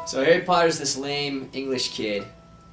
So Harry Potter's this lame English kid.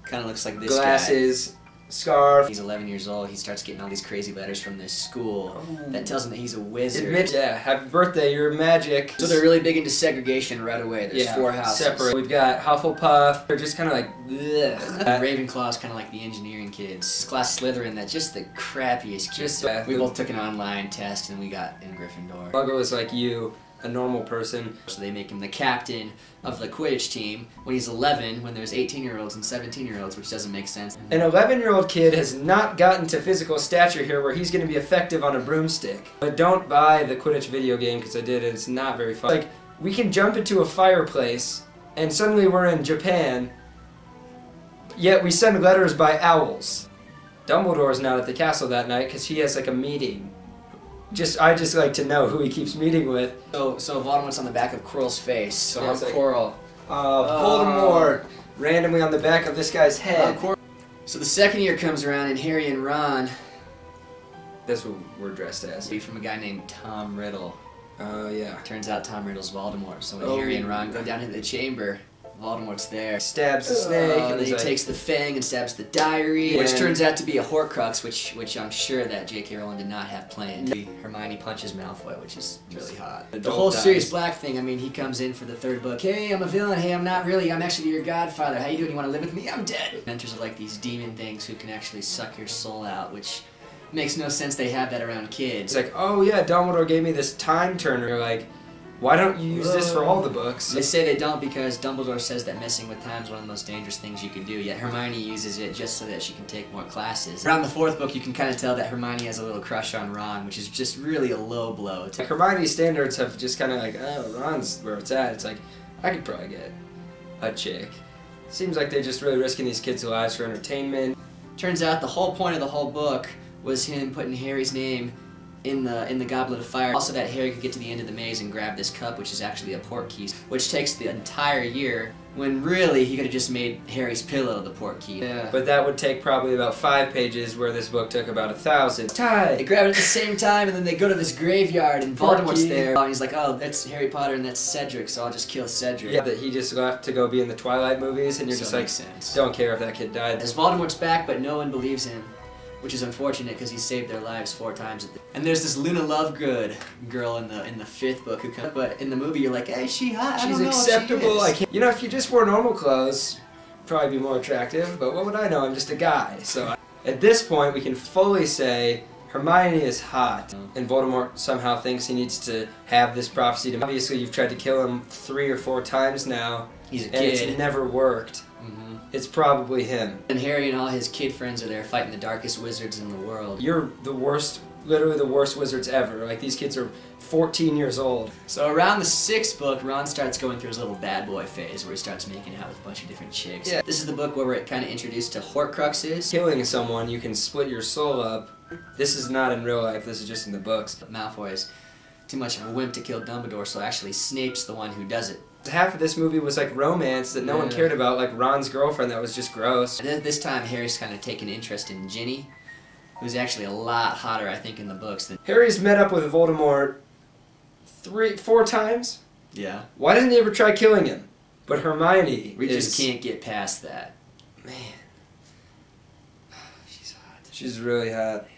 Kind of looks like this Glasses, guy. Scarf. He's 11 years old. He starts getting all these crazy letters from this school that tells him that he's a wizard. Yeah, happy birthday, you're magic. So they're really big into segregation right away. There's 4 houses. Separate. We've got Hufflepuff. They're just kind of like, ugh. Ravenclaw's kind of like the engineering kids. This class Slytherin, that's just the crappiest kids. We both took an online test and we got in Gryffindor. Muggle is like you, a normal person. So they make him the captain of the Quidditch team when he's 11, when there's 18-year-olds and 17-year-olds, which doesn't make sense. An 11-year-old kid has not gotten to physical stature here where he's going to be effective on a broomstick. But don't buy the Quidditch video game because I did and it's not very fun. Like, we can jump into a fireplace and suddenly we're in Japan, yet we send letters by owls. Dumbledore's not at the castle that night because he has like a meeting. I just like to know who he keeps meeting with. So Voldemort's on the back of Quirrell's face. So Yeah, I'm it's like, Quirrell. Voldemort randomly on the back of this guy's head. So the second year comes around and Harry and Ron. That's what we're dressed as. From a guy named Tom Riddle. Oh yeah. Turns out Tom Riddle's Voldemort. So when Harry and Ron go down into the chamber, Voldemort's there. Stabs the snake, and then he takes the fang and stabs the diary, which turns out to be a Horcrux, which I'm sure that J.K. Rowling did not have planned. Hermione punches Malfoy, which is really hot. The whole Sirius Black thing, I mean, he comes in for the 3rd book. Hey, I'm a villain. Hey, I'm not really. I'm actually your godfather. How you doing? You want to live with me? I'm dead. Mentors are like these demon things who can actually suck your soul out, which makes no sense they have that around kids. It's like, oh yeah, Dumbledore gave me this time turner. You're like, why don't you use this for all the books? They say they don't because Dumbledore says that messing with time is one of the most dangerous things you can do, yet Hermione uses it just so that she can take more classes. Around the 4th book, you can kind of tell that Hermione has a little crush on Ron, which is just really a low blow. Like, Hermione's standards have just kind of like, oh, Ron's where it's at. It's like, I could probably get a chick. Seems like they're just really risking these kids' lives for entertainment. Turns out the whole point of the whole book was him putting Harry's name in the Goblet of Fire. Also that Harry could get to the end of the maze and grab this cup, which is actually a portkey, which takes the entire year, when really he could have just made Harry's pillow the portkey. Yeah. But that would take probably about 5 pages, where this book took about 1,000. Tie! They grab it at the same time, and then they go to this graveyard, and Voldemort's there. And he's like, oh, that's Harry Potter and that's Cedric, so I'll just kill Cedric. Yeah, that he just left to go be in the Twilight movies, and you're just like, don't care if that kid died. As Voldemort's back, but no one believes him, which is unfortunate because he saved their lives 4 times. And there's this Luna Lovegood girl in the 5th book who comes, but in the movie you're like, hey, she's hot. She's acceptable. You know, if you just wore normal clothes, probably be more attractive. But what would I know? I'm just a guy. So at this point, we can fully say Hermione is hot, and Voldemort somehow thinks he needs to have this prophecy. Obviously, you've tried to kill him 3 or 4 times now. He's a kid. And it's never worked. It's probably him. And Harry and all his kid friends are there fighting the darkest wizards in the world. You're the worst, literally the worst wizards ever. Like, these kids are 14 years old. So around the 6th book, Ron starts going through his little bad boy phase where he starts making out with a bunch of different chicks. Yeah. This is the book where we're kind of introduced to Horcruxes. Killing someone, you can split your soul up. This is not in real life, this is just in the books. Malfoy is too much of a wimp to kill Dumbledore, so actually Snape's the one who does it. Half of this movie was like romance that no one cared about, like Ron's girlfriend that was just gross. And this time Harry's kind of taken interest in Ginny, who's actually a lot hotter, I think, in the books than... Harry's met up with Voldemort 4 times? Yeah. Why doesn't he ever try killing him? But Hermione We just can't get past that. Man. She's hot. She's really hot.